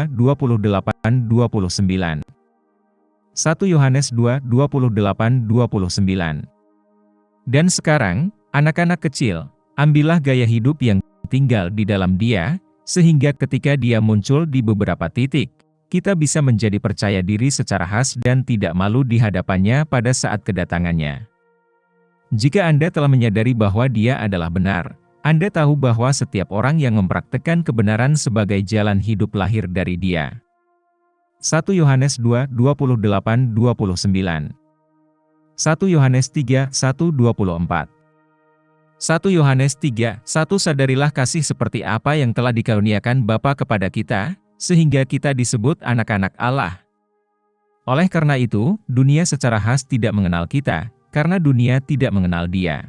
28-29. 1 Yohanes 2, 28-29. Dan sekarang, anak-anak kecil, ambillah gaya hidup yang tinggal di dalam Dia, sehingga ketika Dia muncul di beberapa titik, kita bisa menjadi percaya diri secara khas dan tidak malu di hadapannya pada saat kedatangannya. Jika Anda telah menyadari bahwa Dia adalah benar, Anda tahu bahwa setiap orang yang mempraktekkan kebenaran sebagai jalan hidup lahir dari Dia. 1 Yohanes 2, 28-29. 1 Yohanes 3, 1-24. 1 Yohanes 3, 1 Sadarilah kasih seperti apa yang telah dikaruniakan Bapa kepada kita, sehingga kita disebut anak-anak Allah. Oleh karena itu, dunia secara khas tidak mengenal kita, karena dunia tidak mengenal Dia.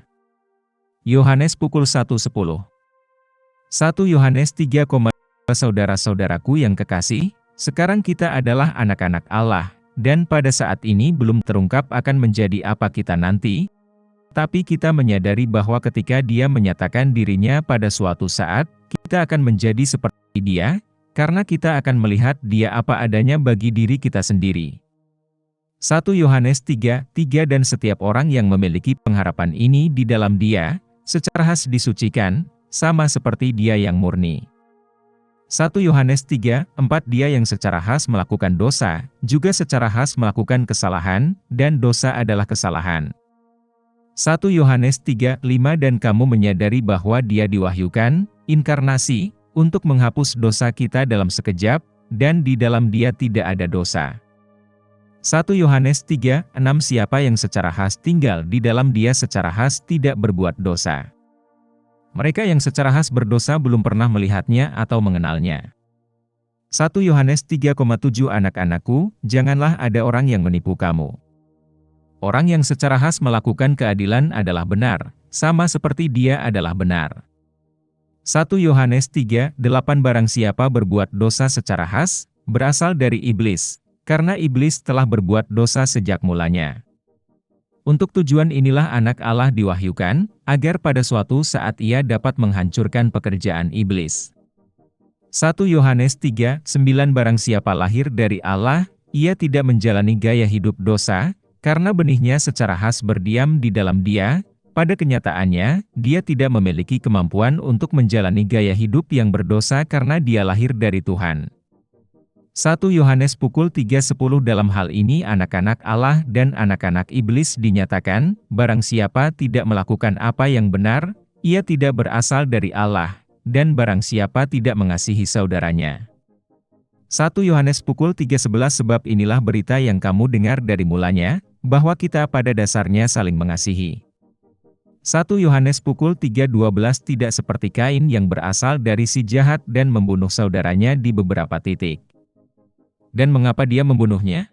Yohanes pukul 1:10. 1 Yohanes 3, Saudara-saudaraku yang kekasih, sekarang kita adalah anak-anak Allah, dan pada saat ini belum terungkap akan menjadi apa kita nanti, tapi kita menyadari bahwa ketika Dia menyatakan dirinya pada suatu saat, kita akan menjadi seperti Dia, karena kita akan melihat Dia apa adanya bagi diri kita sendiri. 1 Yohanes 3, 3 Dan setiap orang yang memiliki pengharapan ini di dalam Dia, secara khas disucikan, sama seperti Dia yang murni. 1 Yohanes 3, 4 Dia yang secara khas melakukan dosa, juga secara khas melakukan kesalahan, dan dosa adalah kesalahan. 1 Yohanes 3, 5 Dan kamu menyadari bahwa Dia diwahyukan, inkarnasi, untuk menghapus dosa kita dalam sekejap, dan di dalam Dia tidak ada dosa. 1 Yohanes 3, 6 Siapa yang secara khas tinggal di dalam Dia secara khas tidak berbuat dosa. Mereka yang secara khas berdosa belum pernah melihatnya atau mengenalnya. 1 Yohanes 3,7 Anak-anakku, janganlah ada orang yang menipu kamu. Orang yang secara khas melakukan keadilan adalah benar, sama seperti Dia adalah benar. 1 Yohanes 3, 8 Barang siapa berbuat dosa secara khas, berasal dari iblis, karena iblis telah berbuat dosa sejak mulanya. Untuk tujuan inilah anak Allah diwahyukan, agar pada suatu saat Ia dapat menghancurkan pekerjaan iblis. 1 Yohanes 3, 9 Barang siapa lahir dari Allah, ia tidak menjalani gaya hidup dosa, karena benihnya secara khas berdiam di dalam Dia. Pada kenyataannya, dia tidak memiliki kemampuan untuk menjalani gaya hidup yang berdosa karena dia lahir dari Tuhan. 1 Yohanes pukul 3:10 Dalam hal ini anak-anak Allah dan anak-anak iblis dinyatakan, barang siapa tidak melakukan apa yang benar, ia tidak berasal dari Allah, dan barang siapa tidak mengasihi saudaranya. 1 Yohanes pukul 3:11 Sebab inilah berita yang kamu dengar dari mulanya, bahwa kita pada dasarnya saling mengasihi. 1 Yohanes pukul 3:12 Tidak seperti Kain yang berasal dari si jahat dan membunuh saudaranya di beberapa titik. Dan mengapa dia membunuhnya?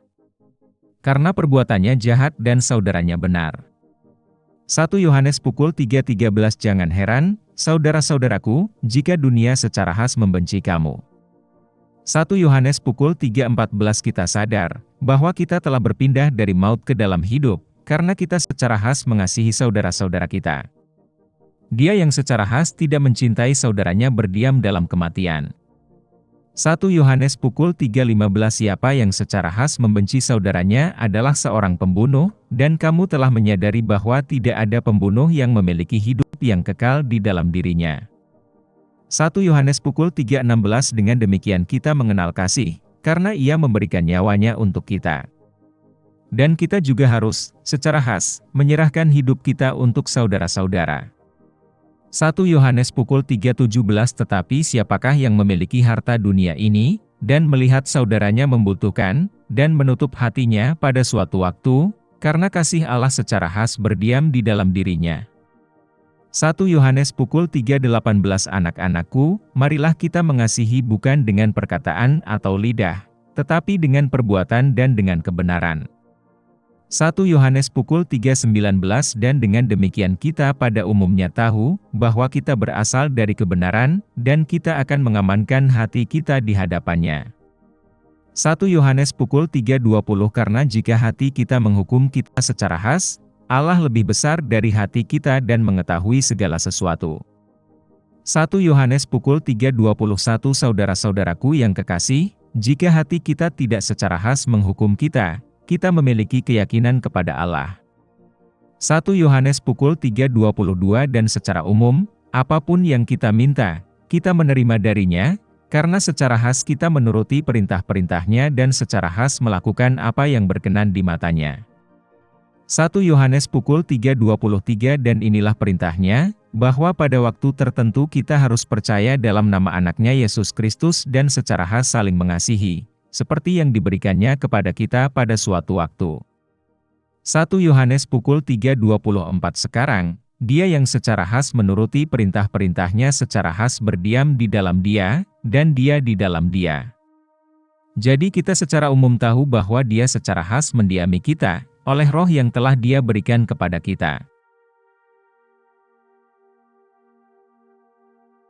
Karena perbuatannya jahat dan saudaranya benar. 1 Yohanes pukul 3:13 Jangan heran, saudara-saudaraku, jika dunia secara khas membenci kamu. 1 Yohanes pukul 3:14 Kita sadar, bahwa kita telah berpindah dari maut ke dalam hidup, karena kita secara khas mengasihi saudara-saudara kita. Dia yang secara khas tidak mencintai saudaranya berdiam dalam kematian. 1 Yohanes pukul 3:15 Siapa yang secara khas membenci saudaranya adalah seorang pembunuh, dan kamu telah menyadari bahwa tidak ada pembunuh yang memiliki hidup yang kekal di dalam dirinya. 1 Yohanes pukul 3:16 Dengan demikian kita mengenal kasih, karena Ia memberikan nyawanya untuk kita. Dan kita juga harus, secara khas, menyerahkan hidup kita untuk saudara-saudara. 1 Yohanes pukul 3:17 Tetapi siapakah yang memiliki harta dunia ini, dan melihat saudaranya membutuhkan, dan menutup hatinya pada suatu waktu, karena kasih Allah secara khas berdiam di dalam dirinya. 1 Yohanes pukul 3:18 Anak-anakku, marilah kita mengasihi bukan dengan perkataan atau lidah, tetapi dengan perbuatan dan dengan kebenaran. 1 Yohanes pukul 3:19 Dan dengan demikian kita pada umumnya tahu, bahwa kita berasal dari kebenaran, dan kita akan mengamankan hati kita di hadapannya. 1 Yohanes pukul 3:20 Karena jika hati kita menghukum kita secara khas, Allah lebih besar dari hati kita dan mengetahui segala sesuatu. 1 Yohanes pukul 3:21 Saudara-saudaraku yang kekasih, Jika hati kita tidak secara khas menghukum kita, kita memiliki keyakinan kepada Allah. 1 Yohanes pukul 3:22 Dan secara umum, apapun yang kita minta, kita menerima darinya, karena secara khas kita menuruti perintah-perintahnya dan secara khas melakukan apa yang berkenan di matanya. 1 Yohanes pukul 3:23 Dan inilah perintahnya, bahwa pada waktu tertentu kita harus percaya dalam nama anaknya Yesus Kristus dan secara khas saling mengasihi, seperti yang diberikannya kepada kita pada suatu waktu. 1 Yohanes pukul 3:24 Sekarang, dia yang secara khas menuruti perintah-perintahnya secara khas berdiam di dalam dia, dan dia di dalam dia. Jadi kita secara umum tahu bahwa dia secara khas mendiami kita, oleh roh yang telah dia berikan kepada kita.